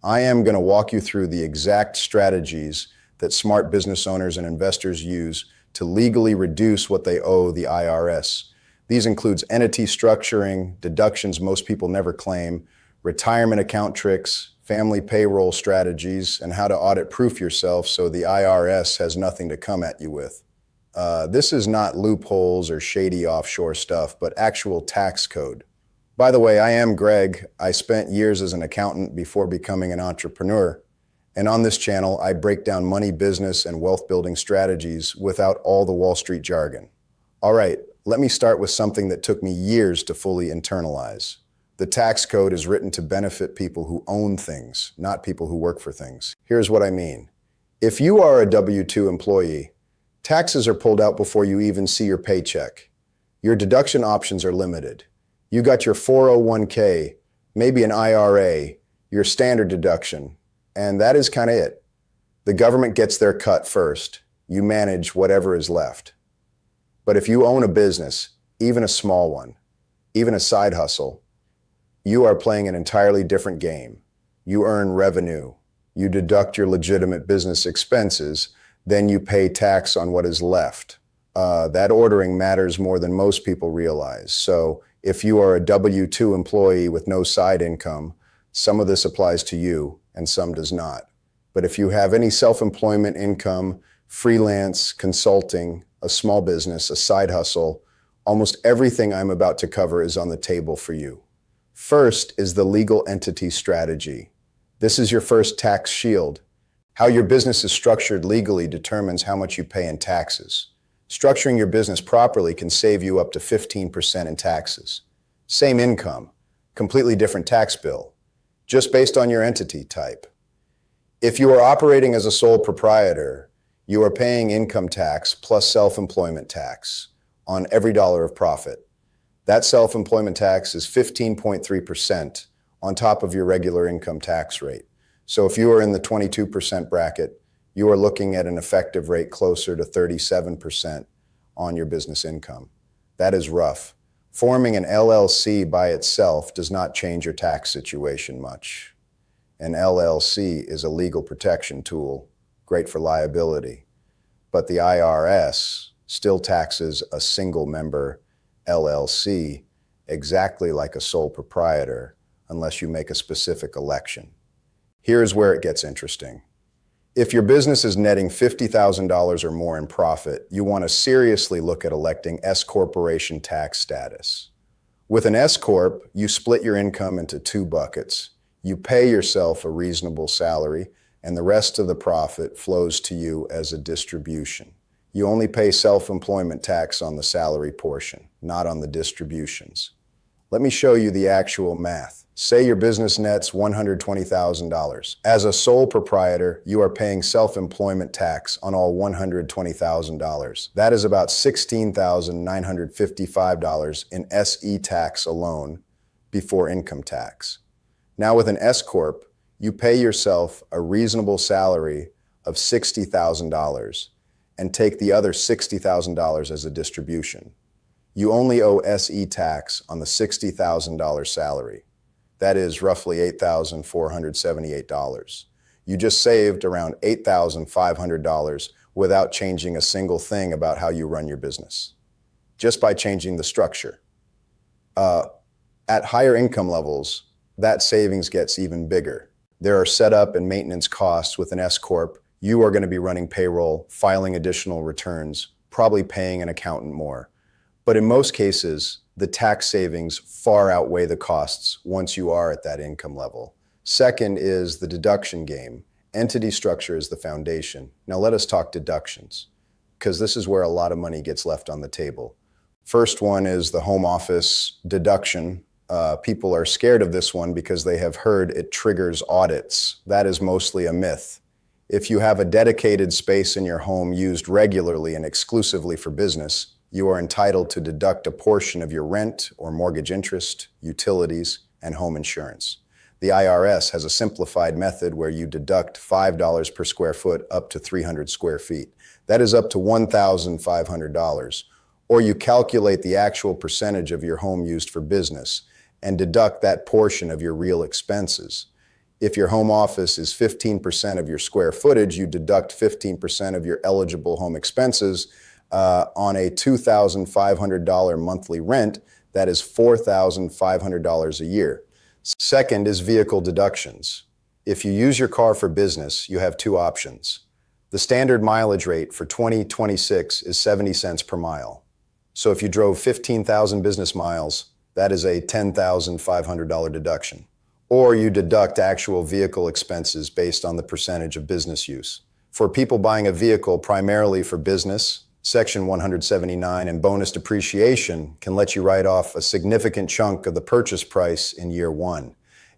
I am going to walk you through the exact strategies that smart business owners and investors use to legally reduce what they owe the IRS. These includes entity structuring, deductions most people never claim, retirement account tricks, family payroll strategies, and how to audit-proof yourself so the IRS has nothing to come at you with. This is not loopholes or shady offshore stuff, but actual tax code. By the way, I am Greg. I spent years as an accountant before becoming an entrepreneur. And on this channel, I break down money, business, and wealth building strategies without all the Wall Street jargon. All right, let me start with something that took me years to fully internalize. The tax code is written to benefit people who own things, not people who work for things. Here's what I mean. If you are a W-2 employee, taxes are pulled out before you even see your paycheck. Your deduction options are limited. You got your 401k, maybe an IRA, your standard deduction, and that is kind of it. The government gets their cut first. You manage whatever is left. But if you own a business, even a small one, even a side hustle, you are playing an entirely different game. You earn revenue. You deduct your legitimate business expenses, then you pay tax on what is left. That ordering matters more than most people realize. So if you are a W-2 employee with no side income, some of this applies to you and some does not. But if you have any self-employment income, freelance, consulting, a small business, a side hustle, almost everything I'm about to cover is on the table for you. First is the legal entity strategy. This is your first tax shield. How your business is structured legally determines how much you pay in taxes. Structuring your business properly can save you up to 15% in taxes. Same income, completely different tax bill, just based on your entity type. If you are operating as a sole proprietor, you are paying income tax plus self-employment tax on every dollar of profit. That self-employment tax is 15.3% on top of your regular income tax rate. So if you are in the 22% bracket, you are looking at an effective rate closer to 37% on your business income. That is rough. Forming an LLC by itself does not change your tax situation much. An LLC is a legal protection tool, great for liability. But the IRS still taxes a single member LLC exactly like a sole proprietor unless you make a specific election. Here's where it gets interesting. If your business is netting $50,000 or more in profit, you want to seriously look at electing S-Corporation tax status. With an S-Corp, you split your income into two buckets. You pay yourself a reasonable salary, and the rest of the profit flows to you as a distribution. You only pay self-employment tax on the salary portion, not on the distributions. Let me show you the actual math. Say your business nets $120,000. As a sole proprietor, you are paying self-employment tax on all $120,000. That is about $16,955 in SE tax alone before income tax. Now with an S-Corp, you pay yourself a reasonable salary of $60,000 and take the other $60,000 as a distribution. You only owe SE tax on the $60,000 salary. That is roughly $8,478. You just saved around $8,500 without changing a single thing about how you run your business, just by changing the structure. At higher income levels, that savings gets even bigger. There are setup and maintenance costs with an S-Corp. You are going to be running payroll, filing additional returns, probably paying an accountant more. But in most cases, the tax savings far outweigh the costs once you are at that income level. Second is the deduction game. Entity structure is the foundation. Now let us talk deductions, because this is where a lot of money gets left on the table. First one is the home office deduction. People are scared of this one because they have heard it triggers audits. That is mostly a myth. If you have a dedicated space in your home used regularly and exclusively for business, you are entitled to deduct a portion of your rent or mortgage interest, utilities, and home insurance. The IRS has a simplified method where you deduct $5 per square foot up to 300 square feet. That is up to $1,500. Or you calculate the actual percentage of your home used for business and deduct that portion of your real expenses. If your home office is 15% of your square footage, you deduct 15% of your eligible home expenses. On a $2,500 monthly rent, that is $4,500 a year. Second is vehicle deductions. If you use your car for business, you have two options. The standard mileage rate for 2026 is 70 cents per mile. So if you drove 15,000 business miles, that is a $10,500 deduction. Or you deduct actual vehicle expenses based on the percentage of business use. For people buying a vehicle primarily for business, Section 179 and bonus depreciation can let you write off a significant chunk of the purchase price in year one.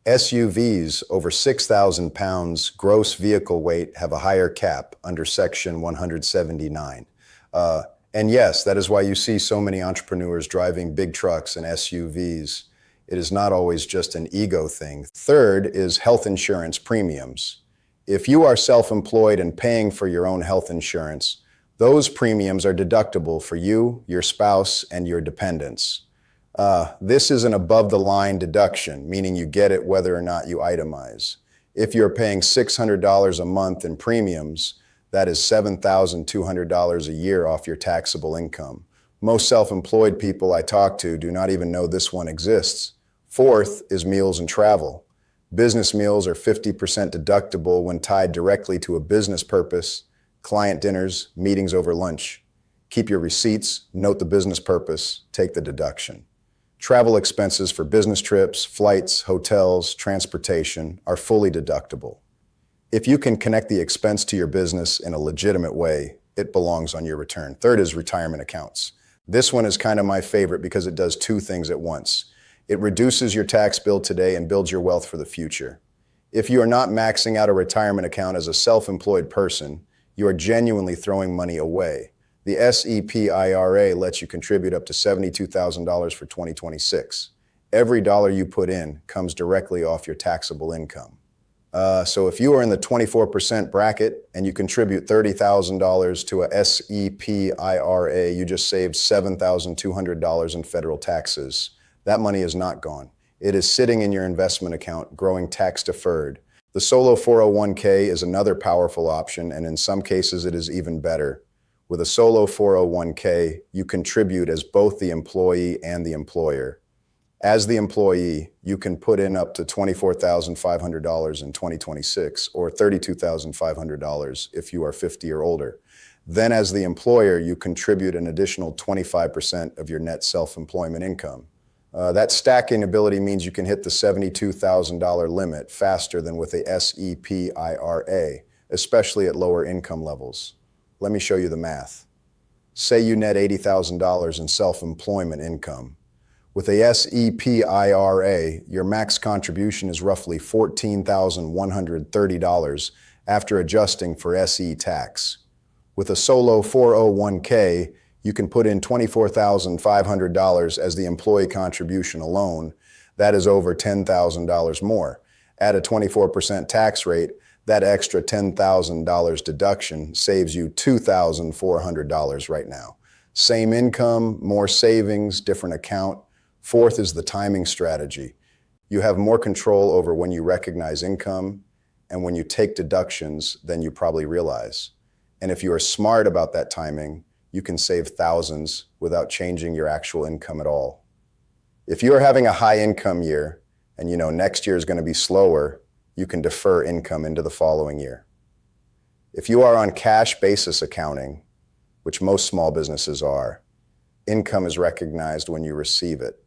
SUVs over 6,000 pounds gross vehicle weight have a higher cap under Section 179. And yes, that is why you see so many entrepreneurs driving big trucks and SUVs. It is not always just an ego thing. Third is health insurance premiums. If you are self-employed and paying for your own health insurance, those premiums are deductible for you, your spouse, and your dependents. This is an above-the-line deduction, meaning you get it whether or not you itemize. If you're paying $600 a month in premiums, that is $7,200 a year off your taxable income. Most self-employed people I talk to do not even know this one exists. Fourth is meals and travel. Business meals are 50% deductible when tied directly to a business purpose, client dinners, meetings over lunch. Keep your receipts, note the business purpose, take the deduction. Travel expenses for business trips, flights, hotels, transportation are fully deductible. If you can connect the expense to your business in a legitimate way, it belongs on your return. Third is retirement accounts. This one is kind of my favorite because it does two things at once. It reduces your tax bill today and builds your wealth for the future. If you are not maxing out a retirement account as a self-employed person, you are genuinely throwing money away. The SEP-IRA lets you contribute up to $72,000 for 2026. Every dollar you put in comes directly off your taxable income. So if you are in the 24% bracket and you contribute $30,000 to a SEP-IRA, you just saved $7,200 in federal taxes. That money is not gone. It is sitting in your investment account, growing tax deferred. The Solo 401k is another powerful option, and in some cases it is even better. With a Solo 401k, you contribute as both the employee and the employer. As the employee, you can put in up to $24,500 in 2026 or $32,500 if you are 50 or older. Then as the employer, you contribute an additional 25% of your net self-employment income. That stacking ability means you can hit the $72,000 limit faster than with a SEP-IRA, especially at lower income levels. Let me show you the math. Say you net $80,000 in self-employment income. With a SEP-IRA, your max contribution is roughly $14,130 after adjusting for SE tax. With a Solo 401k, you can put in $24,500 as the employee contribution alone. That is over $10,000 more. At a 24% tax rate, that extra $10,000 deduction saves you $2,400 right now. Same income, more savings, different account. Fourth is the timing strategy. You have more control over when you recognize income and when you take deductions than you probably realize. And if you are smart about that timing, you can save thousands without changing your actual income at all. If you are having a high income year and you know next year is going to be slower, you can defer income into the following year. If you are on cash basis accounting, which most small businesses are, income is recognized when you receive it.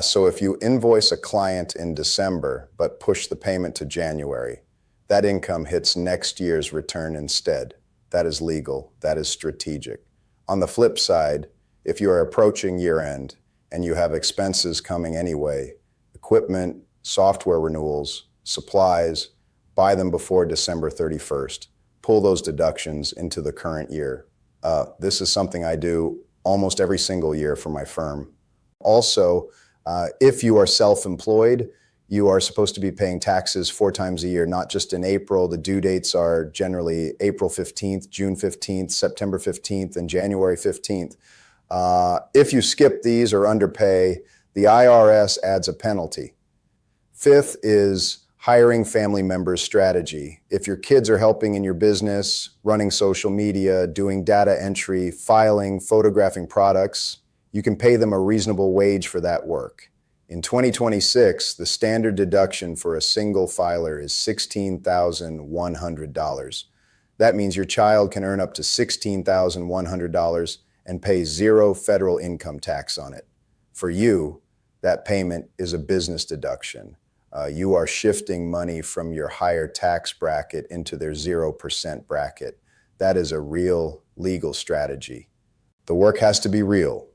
So if you invoice a client in December but push the payment to January, that income hits next year's return instead. That is legal. That is strategic. On the flip side, if you are approaching year end and you have expenses coming anyway, equipment, software renewals, supplies, buy them before December 31st. Pull those deductions into the current year. This is something I do almost every single year for my firm. Also, if you are self-employed, you are supposed to be paying taxes 4 times a year, not just in April. The due dates are generally April 15th, June 15th, September 15th, and January 15th. If you skip these or underpay, the IRS adds a penalty. Fifth is Hiring family members strategy. If your kids are helping in your business, running social media, doing data entry, filing, photographing products, you can pay them a reasonable wage for that work. In 2026, the standard deduction for a single filer is $16,100. That means your child can earn up to $16,100 and pay zero federal income tax on it. For you, that payment is a business deduction. You are shifting money from your higher tax bracket into their 0% bracket. That is a real legal strategy. The work has to be real.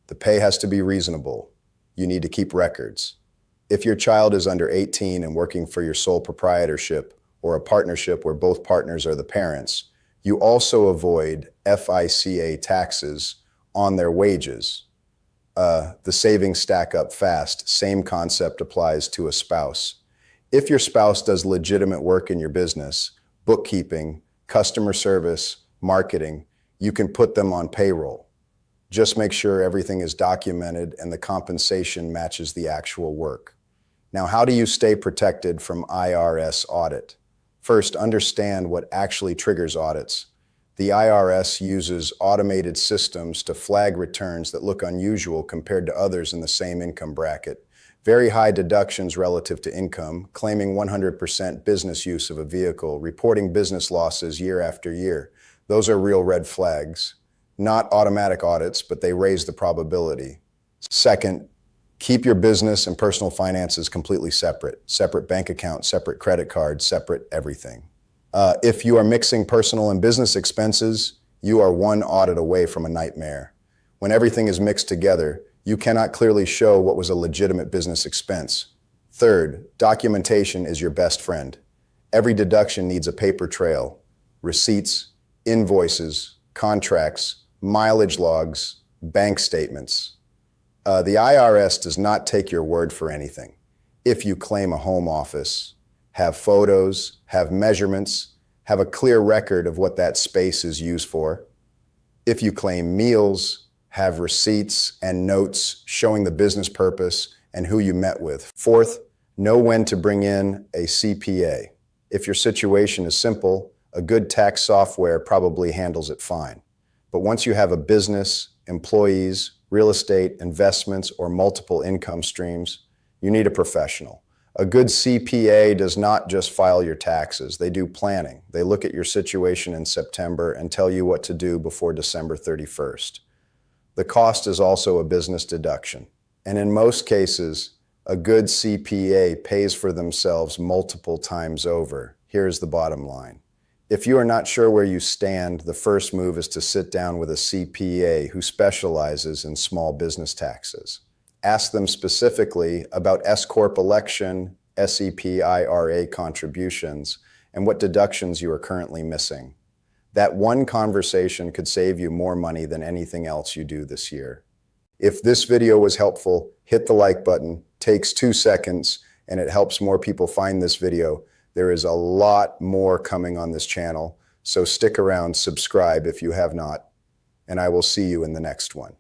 The pay has to be reasonable. You need to keep records. If your child is under 18 and working for your sole proprietorship or a partnership where both partners are the parents, you also avoid FICA taxes on their wages. The savings stack up fast. Same concept applies to a spouse. If your spouse does legitimate work in your business, bookkeeping, customer service, marketing, you can put them on payroll. Just make sure everything is documented and the compensation matches the actual work. Now, how do you stay protected from IRS audit? First, understand what actually triggers audits. The IRS uses automated systems to flag returns that look unusual compared to others in the same income bracket. Very high deductions relative to income, claiming 100% business use of a vehicle, reporting business losses year after year. Those are real red flags. Not automatic audits, but they raise the probability. Second, keep your business and personal finances completely separate. Separate bank account, separate credit card, separate everything. If you are mixing personal and business expenses, you are one audit away from a nightmare. When everything is mixed together, you cannot clearly show what was a legitimate business expense. Third, documentation is your best friend. Every deduction needs a paper trail, receipts, invoices, contracts, mileage logs, bank statements. The IRS does not take your word for anything. If you claim a home office, have photos, have measurements, have a clear record of what that space is used for. If you claim meals, have receipts and notes showing the business purpose and who you met with. Fourth, know when to bring in a CPA. If your situation is simple, a good tax software probably handles it fine. But once you have a business, employees, real estate, investments, or multiple income streams, you need a professional. A good CPA does not just file your taxes. They do planning. They look at your situation in September and tell you what to do before December 31st. The cost is also a business deduction. And in most cases, a good CPA pays for themselves multiple times over. Here's the bottom line. If you are not sure where you stand, the first move is to sit down with a CPA who specializes in small business taxes. Ask them specifically about S-Corp election, SEP-IRA contributions, and what deductions you are currently missing. That one conversation could save you more money than anything else you do this year. If this video was helpful, hit the like button. Takes 2 seconds, and it helps more people find this video. There is a lot more coming on this channel, so stick around, subscribe if you have not, and I will see you in the next one.